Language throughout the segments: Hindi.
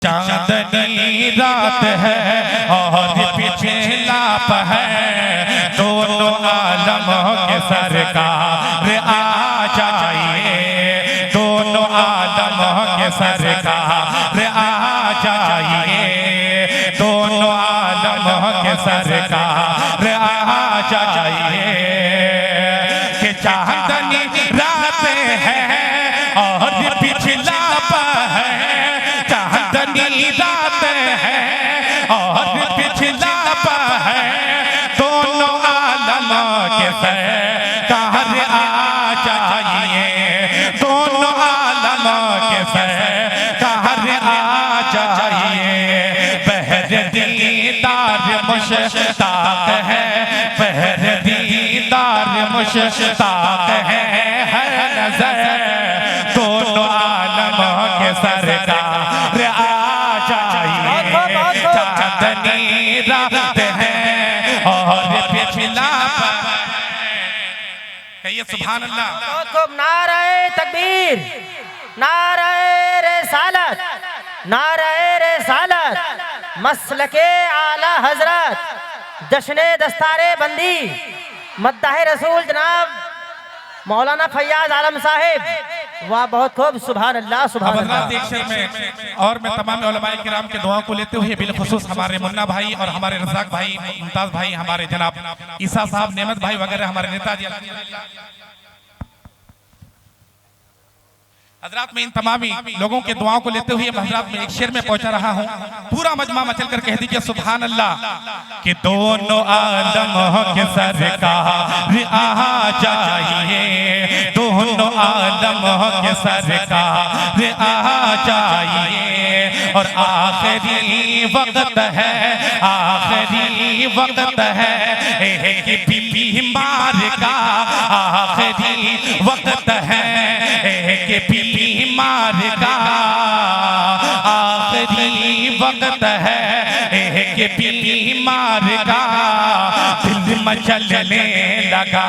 चांदनी रात है और पिछला है, दोनों आलम के सरकार आ जाइए, दोनों आलम के सरकार आ जाइए, दोनों आलम के सरकार आ जाइए। कि चांदनी रात है और पिछला है, चांदनी रात है और पिछला है, दोनों आलम के सरकार आ जाइए, दोनों आलम के सरकार आ जाइए। बहर दीदार मुश्ताक है, बहर दीदार मुश्ताक है, हर नजर दोनों आलम के सरकार आ जाइए। चांदनी रात है और पिछला कहिए सुभान अल्लाह। बहुत खूब। नारे तकबीर, नारे रिसालत, नारे रिसालत, मसलके आला हजरत, जश्ने दस्तारे बंदी, मद्दाह रसूल जनाब मौलाना फैयाज आलम साहिब। वाह बहुत खूब। सुभान अल्लाह, सुभान अल्लाह। एक शेर में और मैं तमाम उलमाए किराम के दुआ को लेते हुए बिलखुसूस हमारे मुन्ना भाई और हमारे रज़ाक भाई, मुमताज भाई, हमारे जनाब ईसा साहब, नेमत भाई वगैरह हमारे नेताजी हजरात में इन तमामी लोगों के दुआओं को लेते हुए हजरात में एक शेर में पहुंचा रहा हूं। पूरा मजमा मचल कर कह दीजिए सुभान अल्लाह। कि दोनों आलम के सरकार आ जाइए, दोनों आलम के सरकार आ जाइए। और आखिरी वक्त है, आखिरी वक्त है कि बीमार का आखिरी वक्त है, कि बीमार का आखिरी वक्त है, कि बीमार का दिल मचलने लगा,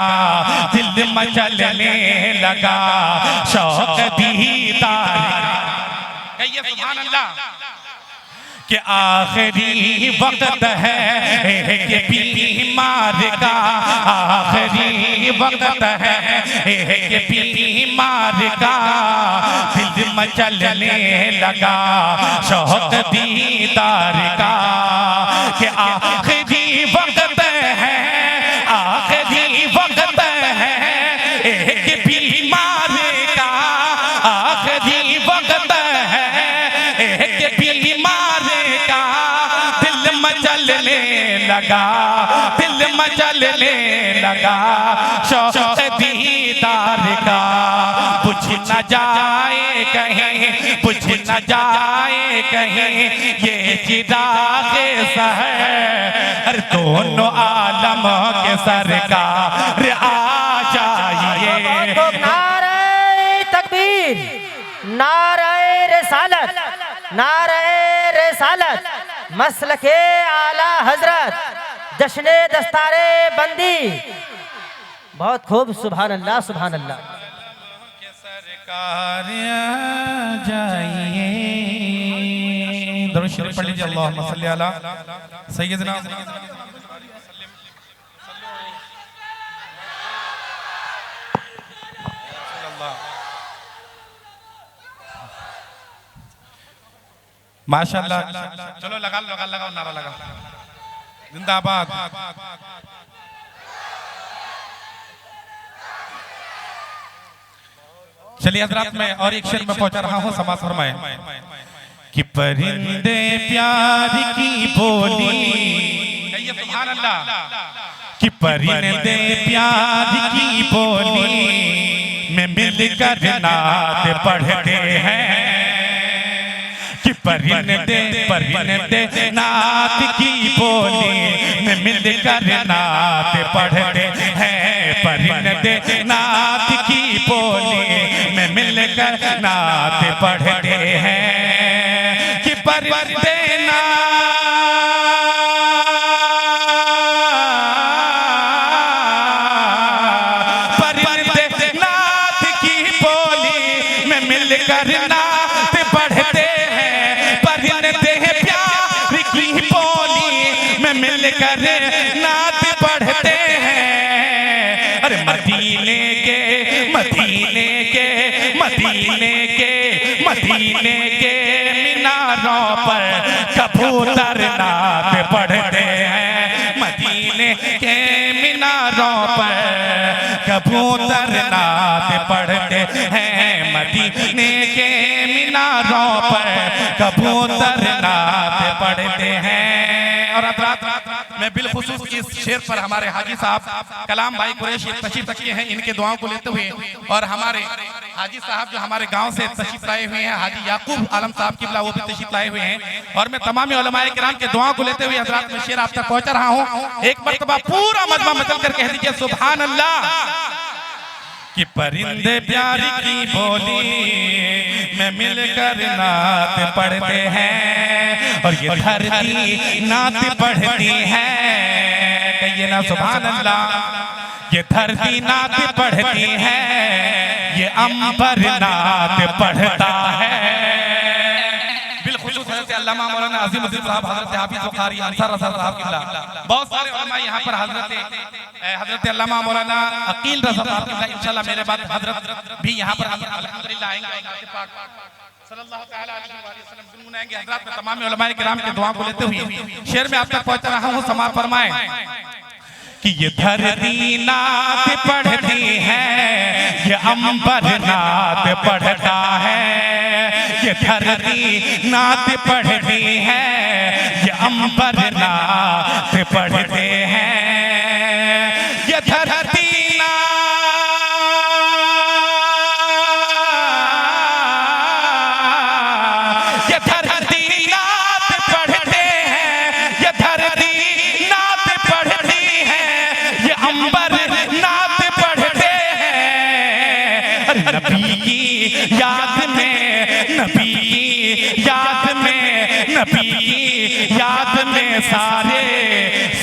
दिल मचलने लगा, शौक दीदार। कहिए सुभान अल्लाह। कि आखिरी वक्त है कि बीमार का, आखिरी वक्त है कि बीमार का दिल मचलने लगा, शौक दीदार का। कि आखिरी वक्त है, आखिरी वक्त है कि बीमार का, आखिरी वक्त है कि बीमार का दिल मचलने लगा, दिल मचलने लगा, शौक दीदार का। बुझ न जाए कहीं, बुझ न जाए कहीं ये चिराग सहर, दोनों आलम के सरकार आ जाइए। नारे तकबीर, नारे रिसालत, नारे रिसालत, मसलके आला हजरत, जश्ने दस्तारे बंदी। बहुत खूब। सुभान अल्लाह, सुभान अल्लाह। सरकार आ जाइए। दरूद शरीफ पढ़ लीजिए। अल्लाहुम्मा सल्ली अला सय्यदना। माशाअल्लाह। चलो लगा लगा लगाओ नारा लगा। जिंदाबाद। चलिए हजरात में और एक शेर में पहुंचा रहा हूं, समाज फरमाए। कि परिंदे प्यार की बोली, कहिए सुभान अल्लाह। कि परिंदे प्यार की बोली में मिलकर नात पढ़ते हैं। कि परिंदे परिंदे नात की बोली में मिलकर नात पढ़ते हैं, परिंदे नात की बोली में मिलकर नात पढ़ते हैं। कि परिंदे परिंदे नात की बोली में मिलकर नात पढ़ते हैं, परिंदे करते हैं प्यार की बोली में मिलकर नात पढ़ते हैं। अरे मदीने के मदीने के मदीने के मदीने के मीनारों पर कबूतर नात पढ़ते हैं। मदीने के मीनारों पर कबूतर नात पढ़ते हैं। मदीने के मीनारों पर कबूतर नात पढ़ते हैं। और हज़रात मैं बिलखुसूस इस शेर पर हमारे हाजी साहब कलाम भाई कुरैशी तशरीफ रखे हैं, इनके दुआओं को लेते हुए, और हमारे हाजी साहब जो हमारे गांव से तशरीफ लाए हुए हैं, हाजी याकूब आलम साहब किबला, वो भी तशरीफ लाए हुए हैं। और मैं तमाम उलमाए किराम के दुआओं को लेते हुए हज़रात में शेर आप तक पहुंचा रहा हूं। एक मरतबा पूरा मजमा मचल कर कह दीजिए सुभान अल्लाह। कि परिंदे प्यारी की बोली में मिलकर नात पढ़ते हैं, और ये धरती नात पढ़ती है। कहिए ना सुभान अल्लाह। ये धरती नात पढ़ती है, ये अंबर नात पढ़ता है। बिलखुसूस हज़रत अल्लामा मौलाना अज़ीम उद्दीन साहब, हज़रत हाफिज़ बुखारी अंसार रज़ा साहब किबला, बहुत सारे उलमा यहाँ पर हज़रत अल्लामा मौलाना अकील रज़ा साहब किबला, इंशाल्लाह मेरे बाद हज़रत भी यहाँ पर अल्हम्दुलिल्लाह आएंगे। सल्लल्लाहु तआला अलैहि वसल्लम गुनगुनाएंगे। हज़रत में तमाम उलमाए किराम के दुआ को लेते हुए शेर में आप तक पहुँचा रहा हूँ। समाअत फरमाएं कि ये धरती नात पढ़ती है, ये अंबर नात पढ़ता है। ये धरती नात पढ़ती है, ये अंबर नात पढ़ते हैं। ये धरती ये धरती नात पढ़ते हैं, ये धरती नात पढ़ती है, ये अंबर नात पढ़ते हैं। अरे नबी की याद में, नबी की याद में, नबी की याद में सारे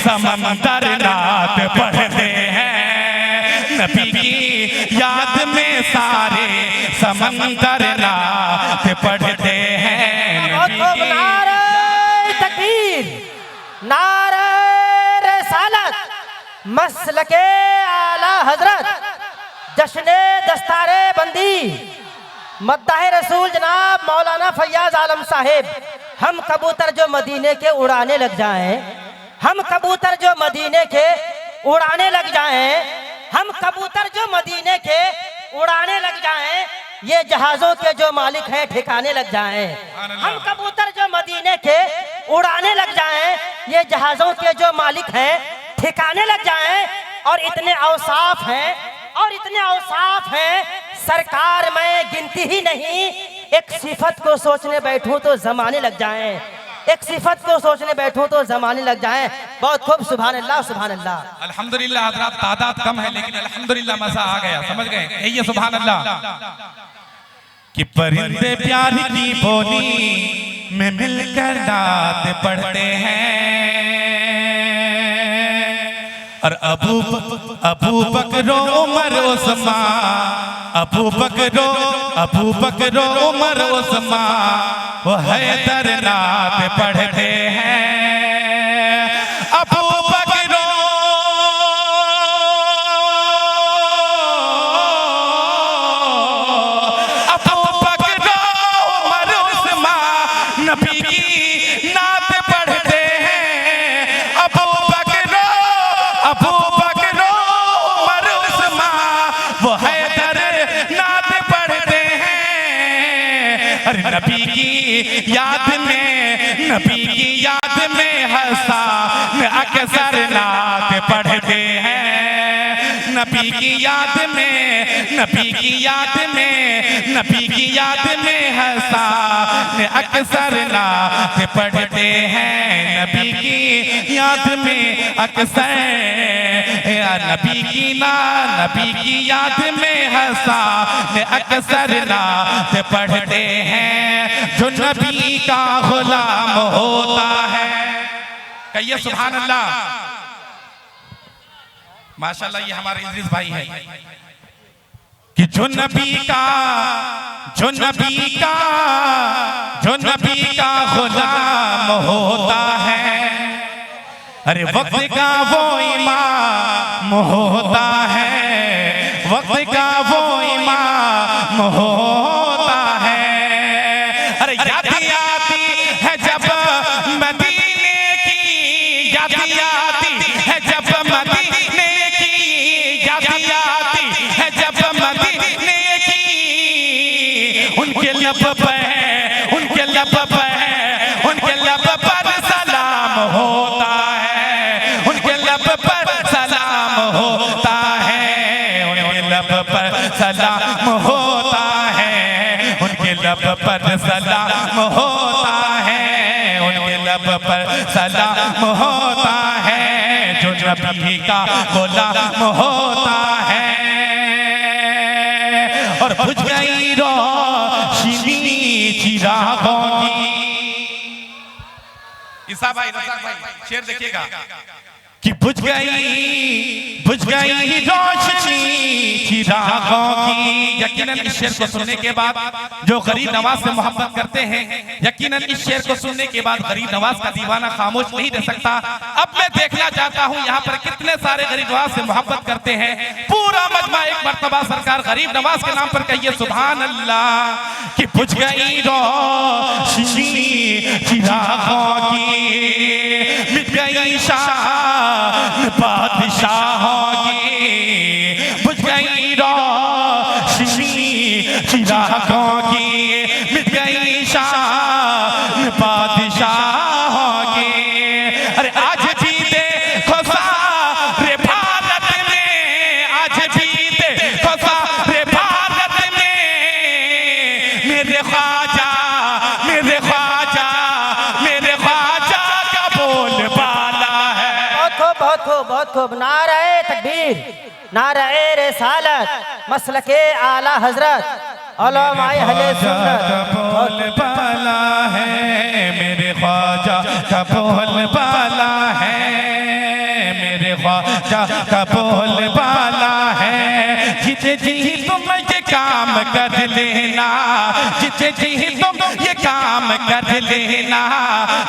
समंदर नात पढ़ते हैं। नबी की याद में सारे समंदर नात पढ़ते हैं। नारे तकबीर, नारे रिसालत, मसलके आला हजरत, जश्ने दस्तारे बंदी, मद्दाह रसूल जनाब मौलाना फैयाज आलम साहिब। हम कबूतर जो मदीने के उड़ाने लग जाएं, हम कबूतर जो मदीने के उड़ाने लग जाएं, हम कबूतर जो मदीने के उड़ाने लग जाएं, ये जहाजों के जो मालिक हैं ठिकाने लग जाएं। हम कबूतर जो मदीने के उड़ाने लग जाएं, ये जहाजों के जो मालिक हैं ठिकाने लग जाएं। और इतने औसाफ हैं, और इतने औसाफ हैं सरकार मैं गिनती ही नहीं। एक सिफत को सोचने बैठूं तो जमाने लग जाएं, एक सिफत को सोचने बैठूं तो जमाने लग जाएं। बहुत खूब, सुभान अल्लाह सुभान अल्लाह। अल्हम्दुलिल्लाह हज़रात तादाद कम है, लेकिन अल्हम्दुलिल्लाह मजा आ गया, समझ गए? यही सुभान अल्लाह। कि परिंदे प्यार की बोली में मिलकर नात पढ़ते हैं। और अबू बकरो उमर उस्मान, अबू बकरो उमर उस्मान, वो हैदर नात पढ़ते हैं। अबू बकरो उमर उस्मान, नबी की नात पढ़ते हैं। अबू बकरो उमर उस्मान, वो हैदर नात पढ़ते हैं। अरे नबी की याद में, नबी की याद में हसन अक्सर नात पढ़ते हैं। नबी की याद में, नबी की याद में, नबी की याद में हसन अक्सर नात पढ़ते हैं। नबी की याद में अक्सर, नबी की याद में हसन अक्सर नात पढ़ते हैं। जो नबी का गुलाम होता है, कहिए सुभान अल्लाह। माशाल्लाह ये हमारे इद्रिस भाई हैं कि जो नबी का गुलाम होता है, अरे वक्त का वो इमाम होता है, वक्त का वो इमाम होता है। अरे याद आती है जब मदीने की, याद आती है जब मदीने की, याद आती है जब मदीने की। उनके लब पे, उनके लब पे, उनके लब पर सलाम होता है, उनके लब पर सलाम होता है, उनके लब पर सलाम होता है, उनके लब पर सलाम होता है, उनके लब पर सलाम होता है, जो नबी का गुलाम होता है। और बुझ गई रोशनी चिरागों की। ईसा भाई, रज़ाक भाई, शेर देखिएगा कि बुझ गई रोशनी चिरागों की। यकीनन इस शेर को सुनने के बाद जो गरीब नवाज से मोहब्बत करते हैं, यकीनन इस शेर को सुनने के बाद गरीब नवाज का दीवाना खामोश नहीं रह सकता। अब मैं देखना चाहता हूं यहाँ पर कितने सारे गरीब नवाज से मोहब्बत करते हैं। पूरा मजमा एक मर्तबा सरकार गरीब नवाज के नाम पर कहिए सुभान अल्लाह। कि बुझ गई रोशनी चिरागों की, मिट गई शान बादशाहों की, बुझ गई रोशनी चिरागों की, मिट गई शान बादशाहों की। अरे आज भी देखो सारे भारत में, आज भी देखो सारे भारत में, मेरे ख्वाजा, मेरे ख्वाजा, मेरे ख्वाजा का बोलबाला है। बहुत खूब। नारे तकबीर, नारे रिसालत, मसलके आला हजरत, उलमाए अहले सुन्नत। बोलबाला है, मेरे ख्वाजा का बोलबाला है, मेरे ख्वाजा का बोलबाला है। जिसे जी तुम ये काम कर लेना, जिसे जी तुम ये काम कर लेना,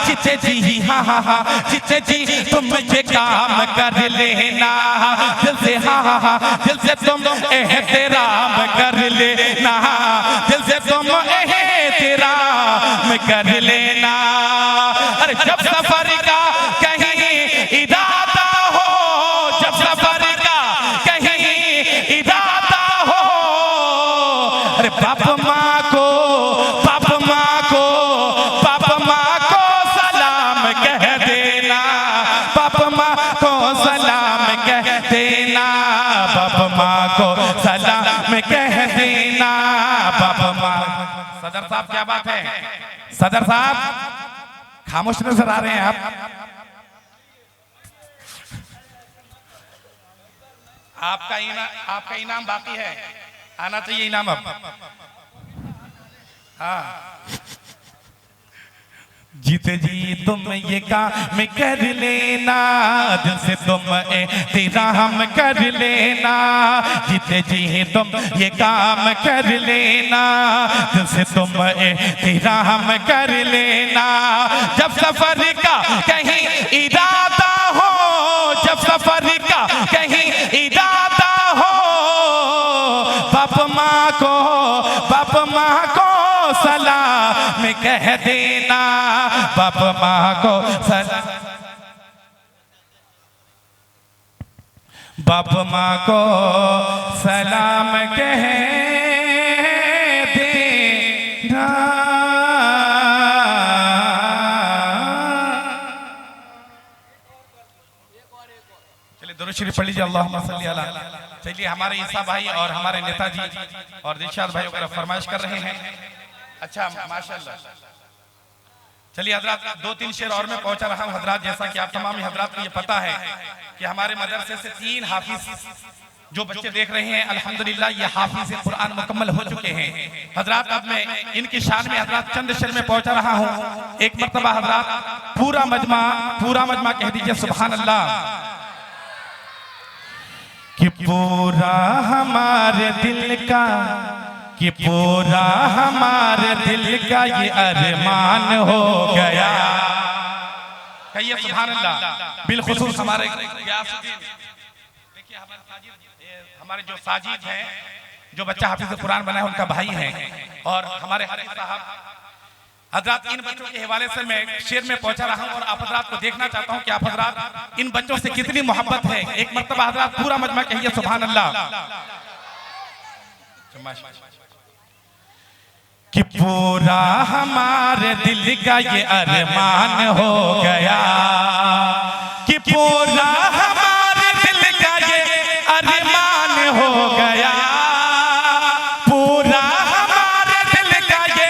जिसे जी हाँ, जिसे जी तुम ये काम कर लेना, दिल से हाँ, दिल से तुम एहतराम कर लेना, दिल से तुम एहतराम कर लेना। अरे जब सफर का कहीं इरादा हो, जब सफर का कहीं इरादा हो, अरे बाप माँ को, बाप माँ को, बाप माँ को सलाम कह देना, बाप माँ को सलाम कह देना, बाप माँ को सलाम कह देना, बाप माँ। सदर साहब क्या बात है, सदर साहब खामोश नजर आ रहे हैं आप। आपका इनाम बाकी है, आना चाहिए इनाम अब। हाँ, जीते जी तुम ये काम कर लेना, दिल से तुम एहतराम कर लेना, जीते जी तुम ये काम कर लेना, दिल से तुम एहतराम कर लेना। जब सफर का कहीं इरादा हो, जब सफर का कहीं इरादा हो, बाप माँ को, बाप माँ को सलाम कह देना, बाप माँ को सलाम, बाप माँ को सलाम कह देना। चलिए दुरूद शरीफ पढ़ लीजिए, अल्लाहुम्मा सल्ली अला। चलिए हमारे ईसा भाई और हमारे नेताजी और दिलशाद भाई वगैरह फरमाइश कर रहे हैं। अच्छा माशाल्लाह। चलिए हजरात, 2-3 शेर और मैं पहुंचा रहा हूं हजरात। जैसा कि आप तमाम हजरात को ये पता है कि हमारे मदरसे से 3 हाफिज जो बच्चे देख रहे हैं, अल्हम्दुलिल्लाह ये हाफिज कुरान मुकम्मल हो चुके हैं हजरात। अब मैं इनकी शान में हजरात चंद शेर में पहुंचा रहा हूं। एक मर्तबा हजरात पूरा मजमा कह दीजिए सुभान अल्लाह। कि पूरा हमारे दिल का, कि पूरा हमारे दिल का ये अरमान हो गया। कहिए सुभान अल्लाह। बिलखुसूस हमारे गयासुद्दीन, देखिए हमारे जो साजिद हैं, जो बच्चा हाफिज कुरान बना है उनका भाई है, और हमारे हाफिज साहब हजरात, इन बच्चों के हवाले से मैं शेर में पहुंचा रहा हूं और आप हजरात को देखना चाहता हूं कि आप हजरात इन बच्चों से कितनी मोहब्बत है। एक मर्तबा हजरात पूरा मजमा कहिए सुभान अल्लाह। कि पूरा हमारे दिल का ये अरमान हो गया, कि पूरा हमारे दिल का ये अरमान हो गया, पूरा हमारे दिल का ये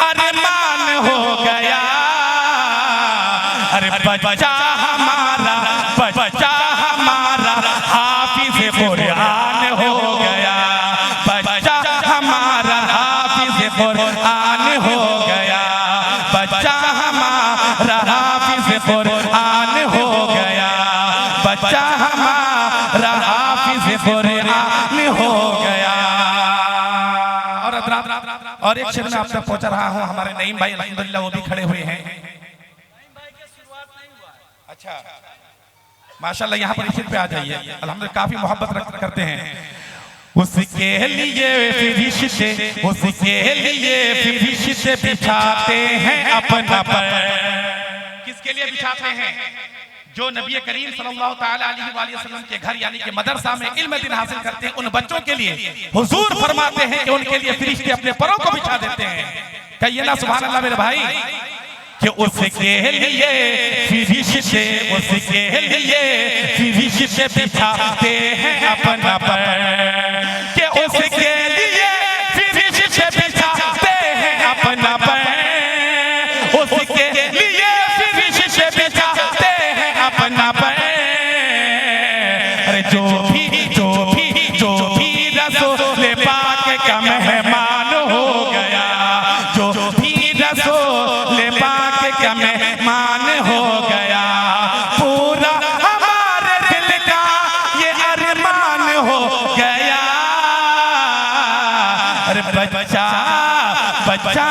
अरमान हो गया। अरे बच्चा हमारा, बच्चा हमारा हाफिज कुरान हो गया, बच्चा हमारा हाफिज कुरान हो गया, बच्चा हमारा हाफिज कुरान हो गया, बच्चा हमारा हाफिज कुरान हो गया। और एक शेर में आप तक पहुंचा रहा हूं, हमारे नईम भाई अल्हम्दुलिल्लाह वो भी खड़े हुए हैं। अच्छा माशाल्लाह, यहाँ पर इसी पे आ जाइए। अल्हम्दुलिल्लाह काफी मोहब्बत करते हैं। उसके लिए फरिश्ते, उसके लिए फरिश्ते बिछाते हैं अपना पर। किसके लिए बिछाते हैं? जो नबी करीम सल्लल्लाहु ताला अलैहि वसल्लम के घर यानी कि मदरसा में इल्म दिन हासिल करते हैं, उन बच्चों के लिए हुजूर फरमाते हैं कि उनके लिए फरिश्ते अपने परों को बिछा देते हैं। कहिए ना सुभान अल्लाह मेरे भाई। कि उसके लिए फरिश्ते, उसके लिए फरिश्ते बिछाते हैं अपना पर, कि उसके लिए फरिश्ते बिछाते हैं अपना पर, उसके लिए फरिश्ते बिछाते हैं अपना पर। अरे जो भी रसूल पाक का मेहमान हो गया, जो भी रसूल पाक का मेहमान हो गया, पूरा हमारे दिल का ये अरमान हो गया। अरे बच्चा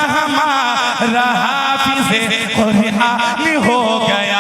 हमारा हाफिज़ कुरान हो गया,